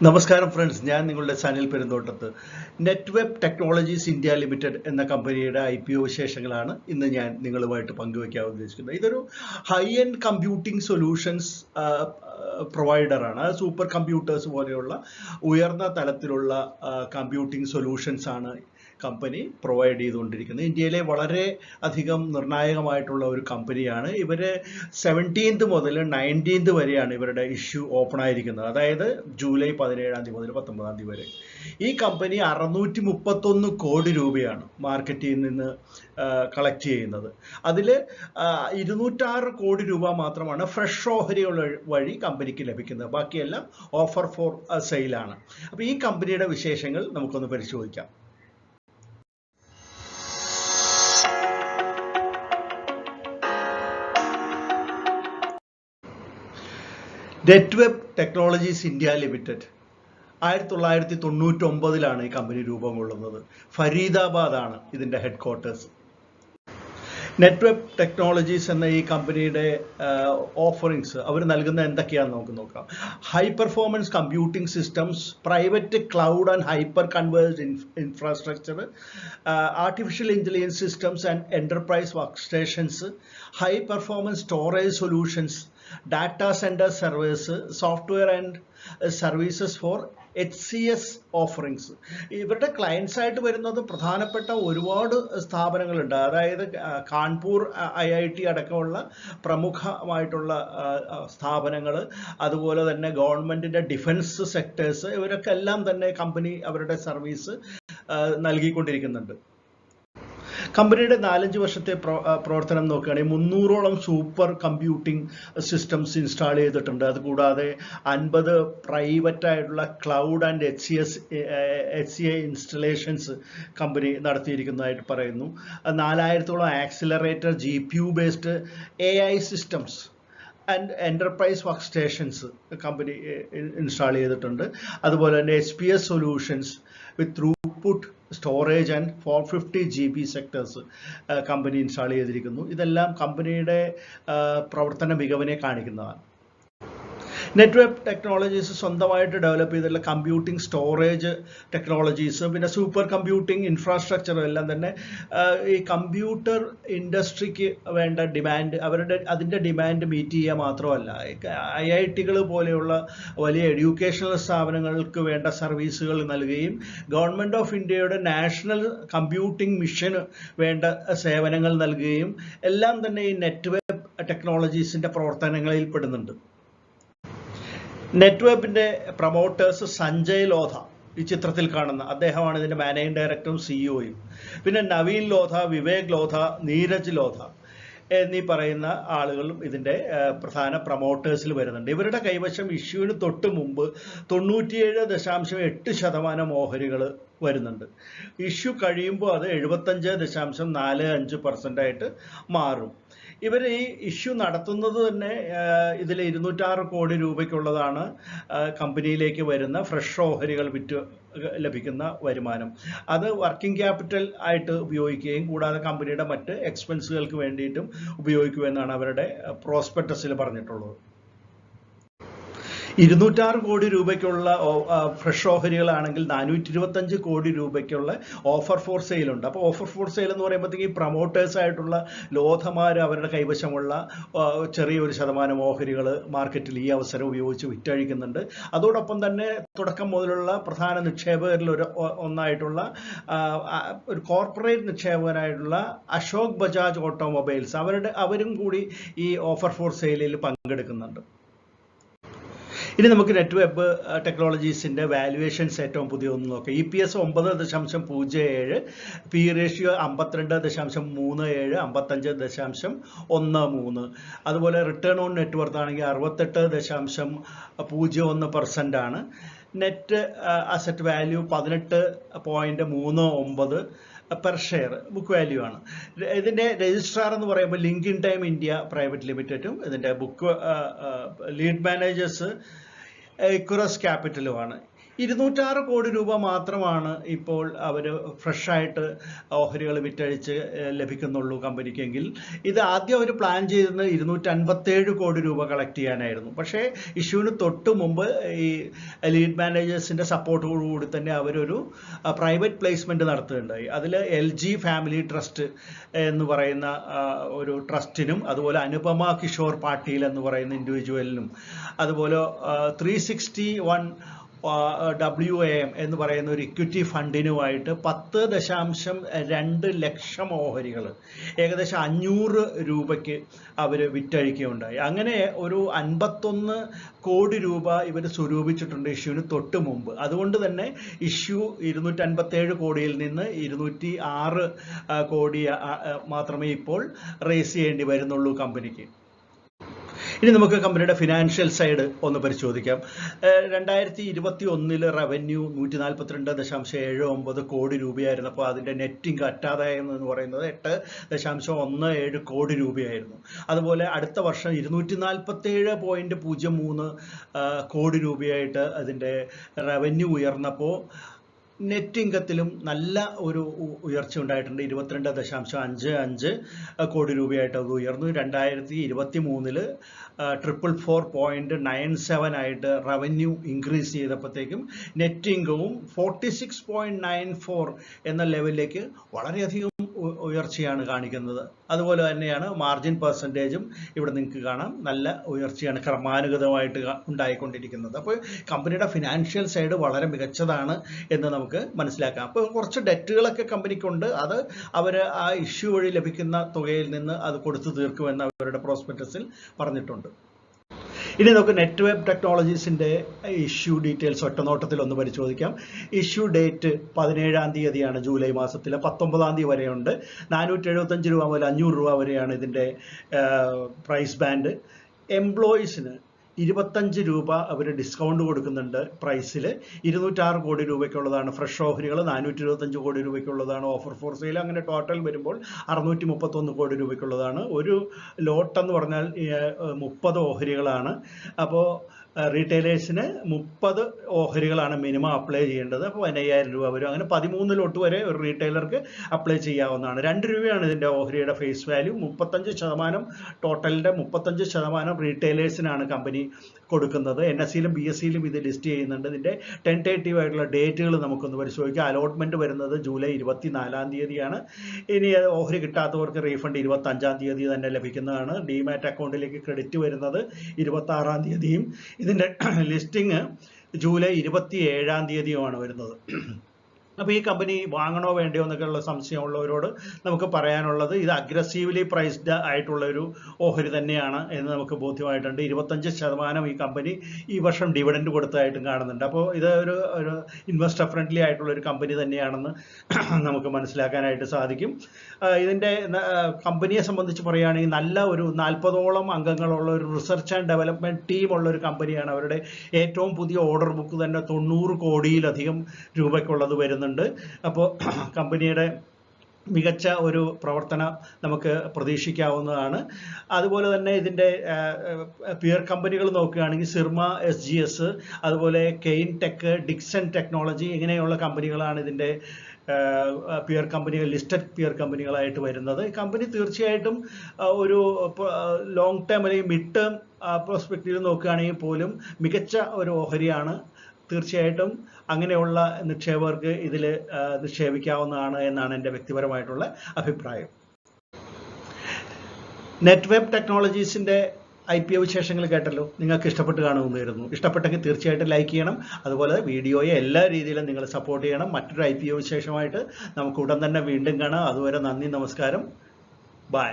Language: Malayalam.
നമസ്കാരം ഫ്രണ്ട്സ്, ഞാൻ നിങ്ങളുടെ Sanil Perunthottath. Netweb technologies India limited എന്ന കമ്പനിയുടെ IPO വിശേഷങ്ങളാണ് ഇന്ന് ഞാൻ നിങ്ങളുമായിട്ട് പങ്കുവയ്ക്കാൻ ഉദ്ദേശിക്കുന്നത്. ഇതൊരു ഹൈ എൻഡ് കമ്പ്യൂട്ടിംഗ് സൊല്യൂഷൻസ് പ്രൊവൈഡറാണ്. സൂപ്പർ കമ്പ്യൂട്ടേഴ്സ് പോലെയുള്ള ഉയർന്ന തലത്തിലുള്ള കമ്പ്യൂട്ടിംഗ് സൊല്യൂഷൻസ് ആണ് കമ്പനി പ്രൊവൈഡ് ചെയ്തുകൊണ്ടിരിക്കുന്നത്. ഇന്ത്യയിലെ വളരെ അധികം നിർണായകമായിട്ടുള്ള ഒരു കമ്പനിയാണ്. ഇവർ 17th മുതൽ 19th വരെയാണ് ഇവരുടെ ഇഷ്യൂ ഓപ്പൺ ആയിരിക്കുന്നത്. അതായത് ജൂലൈ 17 മുതൽ 19 വരെ. ഈ കമ്പനി 631 കോടി രൂപയാണ് മാർക്കറ്റിൽ നിന്ന് കളക്ട് ചെയ്യുന്നത്. അതിൽ 206 കോടി രൂപ മാത്രമാണ് ഫ്രഷ് ഓഹരികൾ വഴി കമ്പനിക്ക് ലഭിക്കുന്നത്. ബാക്കിയെല്ലാം ഓഫർ ഫോർ സെയിലാണ്. അപ്പോൾ ഈ കമ്പനിയുടെ വിശേഷങ്ങൾ നമുക്കൊന്ന് പരിശോധിക്കാം. നെറ്റ്വെബ് ടെക്നോളജീസ് ഇന്ത്യ ലിമിറ്റഡ് 1999 ഈ കമ്പനി രൂപം കൊള്ളുന്നത്. ഫരീദാബാദാണ് ഇതിൻ്റെ ഹെഡ് ക്വാർട്ടേഴ്സ്. നെറ്റ്വെബ് ടെക്നോളജീസ് എന്ന ഈ കമ്പനിയുടെ ഓഫറിങ്സ് അവർ നൽകുന്ന എന്തൊക്കെയാണെന്ന് നമുക്ക് നോക്കാം. High performance computing systems, private cloud and hyper converged infrastructure, artificial intelligence systems and enterprise work stations, high performance storage solutions, data centre service, software and services for HCS offerings. ഇവരുടെ ക്ലയൻസ് ആയിട്ട് വരുന്നത് പ്രധാനപ്പെട്ട ഒരുപാട് സ്ഥാപനങ്ങളുണ്ട്. അതായത് കാൺപൂർ IIT അടക്കമുള്ള പ്രമുഖമായിട്ടുള്ള സ്ഥാപനങ്ങൾ, അതുപോലെ തന്നെ ഗവൺമെന്റിന്റെ ഡിഫൻസ് സെക്ടേഴ്സ്, ഇവരൊക്കെ എല്ലാം തന്നെ കമ്പനി അവരുടെ സർവീസ് നൽകിക്കൊണ്ടിരിക്കുന്നുണ്ട്. കമ്പനിയുടെ 4-5 വർഷത്തെ പ്രവർത്തനം നോക്കുകയാണെങ്കിൽ 300ഓളം സൂപ്പർ കമ്പ്യൂട്ടിംഗ് സിസ്റ്റംസ് ഇൻസ്റ്റാൾ ചെയ്തിട്ടുണ്ട്. അതുകൂടാതെ 50 പ്രൈവറ്റ് ആയിട്ടുള്ള cloud and HCA installations company നടത്തിയിരിക്കുന്നതായിട്ട് പറയുന്നു. 4000ഓളം accelerator GPU based AI systems and enterprise work stations company install ചെയ്തിട്ടുണ്ട്. അതുപോലെ തന്നെ SPS solutions with throughput storage and 450 GB sectors company install ചെയ്തിരിക്കുന്നു. ഇതെല്ലാം കമ്പനിയുടെ പ്രവർത്തന മികവിനെ കാണിക്കുന്നതാണ്. നെറ്റ്വെബ് ടെക്നോളജീസ് സ്വന്തമായിട്ട് ഡെവലപ്പ് ചെയ്തിട്ടുള്ള കമ്പ്യൂട്ടിംഗ് സ്റ്റോറേജ് ടെക്നോളജീസ്, പിന്നെ സൂപ്പർ കമ്പ്യൂട്ടിംഗ് ഇൻഫ്രാസ്ട്രക്ചറും എല്ലാം തന്നെ ഈ കമ്പ്യൂട്ടർ ഇൻഡസ്ട്രിക്ക് വേണ്ട ഡിമാൻഡ് അതിൻ്റെ ഡിമാൻഡ് മീറ്റ് ചെയ്യുക മാത്രമല്ല, IIT-കൾ പോലെയുള്ള വലിയ എഡ്യൂക്കേഷണൽ സ്ഥാപനങ്ങൾക്ക് വേണ്ട സർവീസുകൾ നൽകുകയും ഗവൺമെൻറ് ഓഫ് ഇന്ത്യയുടെ നാഷണൽ കമ്പ്യൂട്ടിംഗ് മിഷന് വേണ്ട സേവനങ്ങൾ നൽകുകയും എല്ലാം തന്നെ ഈ നെറ്റ്വെബ് ടെക്നോളജീസിൻ്റെ പ്രവർത്തനങ്ങളിൽ പെടുന്നുണ്ട്. നെറ്റ്വെബിന്റെ പ്രൊമോട്ടേഴ്സ് സഞ്ജയ് ലോധ, ഈ ചിത്രത്തിൽ കാണുന്ന അദ്ദേഹമാണ് ഇതിന്റെ മാനേജിംഗ് ഡയറക്ടറും CEOയും. പിന്നെ നവീൻ ലോധ, വിവേക് ലോധ, നീരജ് ലോധ എന്നീ പറയുന്ന ആളുകളും ഇതിന്റെ പ്രധാന പ്രൊമോട്ടേഴ്സിൽ വരുന്നുണ്ട്. ഇവരുടെ കൈവശം ഇഷ്യൂവിന് തൊട്ട് മുമ്പ് 97.8% ഓഹരികൾ വരുന്നുണ്ട്. ഇഷ്യൂ കഴിയുമ്പോൾ അത് 75.45% ആയിട്ട് മാറും. ഇവർ ഈ ഇഷ്യൂ നടത്തുന്നത് തന്നെ ഇതിൽ 206 കോടി രൂപയ്ക്കുള്ളതാണ് കമ്പനിയിലേക്ക് വരുന്ന ഫ്രഷ് ഓഹരികൾ വിറ്റ് ലഭിക്കുന്ന വരുമാനം. അത് വർക്കിംഗ് ക്യാപിറ്റൽ ആയിട്ട് ഉപയോഗിക്കുകയും കൂടാതെ കമ്പനിയുടെ മറ്റ് എക്സ്പെൻസുകൾക്ക് വേണ്ടിയിട്ടും ഉപയോഗിക്കുമെന്നാണ് അവരുടെ പ്രോസ്പെക്ടസിൽ പറഞ്ഞിട്ടുള്ളത്. 206 കോടി രൂപയ്ക്കുള്ള ഫ്രഷ് ഓഹരികളാണെങ്കിൽ 425 കോടി രൂപയ്ക്കുള്ള ഓഫർ ഫോർ സെയിൽ ഉണ്ട്. അപ്പോൾ ഓഫർ ഫോർ സെയിൽ എന്ന് പറയുമ്പോഴത്തേക്ക് ഈ പ്രൊമോട്ടേഴ്സ് ആയിട്ടുള്ള ലോധമാർ അവരുടെ കൈവശമുള്ള ചെറിയൊരു ശതമാനം ഓഹരികൾ മാർക്കറ്റിൽ ഈ അവസരം ഉപയോഗിച്ച് വിറ്റഴിക്കുന്നുണ്ട്. അതോടൊപ്പം തന്നെ തുടക്കം മുതലുള്ള പ്രധാന നിക്ഷേപകരിൽ ഒന്നായിട്ടുള്ള ഒരു കോർപ്പറേറ്റ് നിക്ഷേപകനായിട്ടുള്ള അശോക് ബജാജ് ഓട്ടോമൊബൈൽസ് അവരും കൂടി ഈ ഓഫർ ഫോർ സെയിലിൽ പങ്കെടുക്കുന്നുണ്ട്. ഇനി നമുക്ക് നെറ്റ്വെബ് ടെക്നോളജീസിന്റെ വാല്യുവേഷൻസ് ഏറ്റവും പുതിയ ഒന്ന് നോക്കാം. EPS 9.07, PE ratio 52.37, 55.13. അതുപോലെ റിട്ടേൺ ഓൺ നെറ്റ്വർത്ത് ആണെങ്കിൽ 68.01% ആണ്. Net asset value 18.39 per share book value ആണ്. ഇതിൻ്റെ രജിസ്ട്രാർ എന്ന് പറയുമ്പോൾ Link In Time India private ലിമിറ്റഡും ഇതിൻ്റെ ബുക്ക് ലീഡ് മാനേജേഴ്സ് ഇക്വറസ് ക്യാപിറ്റലുമാണ്. 206 കോടി രൂപ മാത്രമാണ് ഇപ്പോൾ അവർ ഫ്രഷായിട്ട് ഓഹരികൾ വിറ്റഴിച്ച് ലഭിക്കുന്നുള്ളൂ കമ്പനിക്കെങ്കിൽ, ഇത് ആദ്യം അവർ പ്ലാൻ ചെയ്തിരുന്നത് 257 കോടി രൂപ കളക്ട് ചെയ്യാനായിരുന്നു. പക്ഷേ ഇഷ്യൂവിന് തൊട്ട് മുമ്പ് ഈ ലീഡ് മാനേജേഴ്സിൻ്റെ സപ്പോർട്ടോടുകൂടി തന്നെ അവരൊരു പ്രൈവറ്റ് പ്ലേസ്മെൻറ്റ് നടത്തുകയുണ്ടായി. അതിൽ LG ഫാമിലി ട്രസ്റ്റ് എന്ന് പറയുന്ന ഒരു ട്രസ്റ്റിനും, അതുപോലെ അനുപമ കിഷോർ പാട്ടീൽ എന്ന് പറയുന്ന ഇൻഡിവിജ്വലിനും, അതുപോലെ 361 WAM എന്ന് പറയുന്ന ഒരു ഇക്വിറ്റി ഫണ്ടിനുമായിട്ട് 10.2 ലക്ഷം ഓഹരികൾ ഏകദേശം 500 രൂപയ്ക്ക് അവർ വിറ്റഴിക്കുകയുണ്ടായി. അങ്ങനെ ഒരു 51 കോടി രൂപ ഇവർ സ്വരൂപിച്ചിട്ടുണ്ട് ഇഷ്യൂവിന് തൊട്ട് മുമ്പ്. അതുകൊണ്ട് തന്നെ ഇഷ്യൂ 257 കോടിയിൽ നിന്ന് 206 കോടി മാത്രമേ ഇപ്പോൾ റേസ് ചെയ്യേണ്ടി വരുന്നുള്ളൂ കമ്പനിക്ക്. ഇനി നമുക്ക് കമ്പനിയുടെ ഫിനാൻഷ്യൽ സൈഡ് ഒന്ന് പരിശോധിക്കാം. 2021 റവന്യൂ 142.79 കോടി രൂപയായിരുന്നപ്പോൾ അതിൻ്റെ നെറ്റ് ഇൻകം അറ്റാദായം എന്ന് പറയുന്നത് 8.17 കോടി രൂപയായിരുന്നു. അതുപോലെ അടുത്ത വർഷം 247.03 കോടി രൂപയായിട്ട് അതിൻ്റെ റവന്യൂ ഉയർന്നപ്പോൾ നെറ്റ് ഇൻകത്തിലും നല്ല ഒരു ഉയർച്ച ഉണ്ടായിട്ടുണ്ട്. 22.55 കോടി രൂപയായിട്ട് അത് ഉയർന്നു. 2023 444.97 ആയിട്ട് റവന്യൂ ഇൻക്രീസ് ചെയ്തപ്പോഴത്തേക്കും നെറ്റ് ഇൻകവും 46.94 എന്ന ലെവലിലേക്ക് വളരെയധികം ഉയർച്ചയാണ് കാണിക്കുന്നത്. അതുപോലെ തന്നെയാണ് മാർജിൻ പെർസെൻറ്റേജും ഇവിടെ നിങ്ങൾക്ക് കാണാം, നല്ല ഉയർച്ചയാണ് ക്രമാനുഗതമായിട്ട് ഉണ്ടായിക്കൊണ്ടിരിക്കുന്നത്. അപ്പോൾ കമ്പനിയുടെ ഫിനാൻഷ്യൽ സൈഡ് വളരെ മികച്ചതാണ് എന്ന് നമുക്ക് മനസ്സിലാക്കാം. അപ്പോൾ കുറച്ച് ഡെറ്റുകളൊക്കെ കമ്പനിക്കുണ്ട്, അത് അവർ ആ ഇഷ്യൂ വഴി ലഭിക്കുന്ന തുകയിൽ നിന്ന് അത് കൊടുത്തു തീർക്കുമെന്ന് അവരുടെ പ്രോസ്പെക്ടസിൽ പറഞ്ഞിട്ടുണ്ട്. ഇനി നമുക്ക് നെറ്റ്വെബ് ടെക്നോളജീസിൻ്റെ ഇഷ്യൂ ഡീറ്റെയിൽസ് ഒറ്റനോട്ടത്തിൽ ഒന്ന് പരിശോധിക്കാം. ഇഷ്യൂ ഡേറ്റ് 17-ാം തീയതിയാണ്, ജൂലൈ മാസത്തിൽ. 19-ാം തീയതി വരെയുണ്ട്. 475 രൂപ മുതൽ 500 രൂപ വരെയാണ് ഇതിൻ്റെ പ്രൈസ് ബാൻഡ്. എംപ്ലോയീസിന് 25 രൂപ അവർ ഡിസ്കൗണ്ട് കൊടുക്കുന്നുണ്ട് പ്രൈസിൽ. 206 കോടി രൂപയ്ക്കുള്ളതാണ് ഫ്രഷ് ഓഹരികൾ, 425 കോടി രൂപയ്ക്കുള്ളതാണ് ഓഫർ ഫോർ സെയിൽ. അങ്ങനെ ടോട്ടൽ വരുമ്പോൾ 631 കോടി രൂപയ്ക്കുള്ളതാണ്. ഒരു ലോട്ട് എന്ന് പറഞ്ഞാൽ 30 ഓഹരികളാണ്. അപ്പോൾ റീറ്റെയിലേഴ്സിന് 30 ഓഹരികളാണ് മിനിമം അപ്ലൈ ചെയ്യേണ്ടത്. അപ്പോൾ 15,000 രൂപ വരും. അങ്ങനെ 13 ലോട്ട് വരെ ഒരു റീറ്റെയിലർക്ക് അപ്ലൈ ചെയ്യാവുന്നതാണ്. 2 രൂപയാണ് ഇതിൻ്റെ ഓഹരിയുടെ ഫേസ് വാല്യൂ. 35% ടോട്ടലിൻ്റെ 35% റീറ്റെയിലേഴ്സിനാണ് കമ്പനി കൊടുക്കുന്നത്. NSEയിലും BSEയിലും ഇത് ലിസ്റ്റ് ചെയ്യുന്നുണ്ട്. ഇതിൻ്റെ ടെൻറ്റേറ്റീവ് ആയിട്ടുള്ള ഡേറ്റുകൾ നമുക്കൊന്ന് പരിശോധിക്കാം. അലോട്ട്മെൻറ്റ് വരുന്നത് ജൂലൈ 24-ാം തീയതിയാണ്. ഇനി ഓഹരി കിട്ടാത്തവർക്ക് റീഫണ്ട് 25-ാം തീയതി തന്നെ ലഭിക്കുന്നതാണ്. ഡിമാറ്റ് അക്കൗണ്ടിലേക്ക് ക്രെഡിറ്റ് വരുന്നത് 26-ാം തീയതിയും. ഇതിൻ്റെ ലിസ്റ്റിംഗ് ജൂലൈ 27-ാം തീയതിയുമാണ് വരുന്നത്. അപ്പോൾ ഈ കമ്പനി വാങ്ങണോ വേണ്ടയോ എന്നൊക്കെയുള്ള സംശയമുള്ളവരോട് നമുക്ക് പറയാനുള്ളത്, ഇത് അഗ്രസീവ്ലി പ്രൈസ്ഡ് ആയിട്ടുള്ള ഒരു ഓഹരി തന്നെയാണ് എന്ന് നമുക്ക് ബോധ്യമായിട്ടുണ്ട്. 25% ഈ കമ്പനി ഈ വർഷം ഡിവിഡൻഡ് കൊടുത്തതായിട്ടും കാണുന്നുണ്ട്. അപ്പോൾ ഇത് ഒരു ഇൻവെസ്റ്റർ ഫ്രണ്ട്ലി ആയിട്ടുള്ള ഒരു കമ്പനി തന്നെയാണെന്ന് നമുക്ക് മനസ്സിലാക്കാനായിട്ട് സാധിക്കും. ഇതിൻ്റെ കമ്പനിയെ സംബന്ധിച്ച് പറയുകയാണെങ്കിൽ നല്ല ഒരു 40ഓളം അംഗങ്ങളുള്ള ഒരു റിസർച്ച് ആൻഡ് ഡെവലപ്മെൻറ്റ് ടീമുള്ള ഒരു കമ്പനിയാണ്. അവരുടെ ഏറ്റവും പുതിയ ഓർഡർ ബുക്ക് തന്നെ 90 കോടിയിലധികം രൂപയ്ക്കുള്ളത് വരുന്നുണ്ട്. അപ്പോൾ കമ്പനിയുടെ മികച്ച ഒരു പ്രവർത്തനം നമുക്ക് പ്രതീക്ഷിക്കാവുന്നതാണ്. അതുപോലെ തന്നെ ഇതിൻ്റെ പിയർ കമ്പനികൾ നോക്കുകയാണെങ്കിൽ സിർമ SGS, അതുപോലെ കെയിൻ ടെക്, ഡിക്സൺ ടെക്നോളജി, ഇങ്ങനെയുള്ള കമ്പനികളാണ് ഇതിൻ്റെ പിയർ കമ്പനികൾ, ലിസ്റ്റഡ് പിയർ കമ്പനികളായിട്ട് വരുന്നത്. കമ്പനി തീർച്ചയായിട്ടും ഒരു ലോങ് ടേം അല്ലെങ്കിൽ മിഡ് ടേം പ്രോസ്പെക്റ്റീവ് നോക്കുകയാണെങ്കിൽ പോലും മികച്ച ഒരു ഓഹരിയാണ്. തീർച്ചയായിട്ടും അങ്ങനെയുള്ള നിക്ഷേപകർക്ക് ഇതിൽ നിക്ഷേപിക്കാവുന്നതാണ് എന്നാണ് എൻ്റെ വ്യക്തിപരമായിട്ടുള്ള അഭിപ്രായം. നെറ്റ്വെബ് ടെക്നോളജീസിൻ്റെ IPO വിശേഷങ്ങൾ കേട്ടല്ലോ, നിങ്ങൾക്ക് ഇഷ്ടപ്പെട്ട് കാണുമെന്നായിരുന്നു. ഇഷ്ടപ്പെട്ടെങ്കിൽ തീർച്ചയായിട്ടും ലൈക്ക് ചെയ്യണം. അതുപോലെ വീഡിയോയെ എല്ലാ രീതിയിലും നിങ്ങൾ സപ്പോർട്ട് ചെയ്യണം. മറ്റൊരു IPO വിശേഷമായിട്ട് നമുക്ക് ഉടൻ തന്നെ വീണ്ടും കാണാം. അതുവരെ നന്ദി, നമസ്കാരം, ബൈ.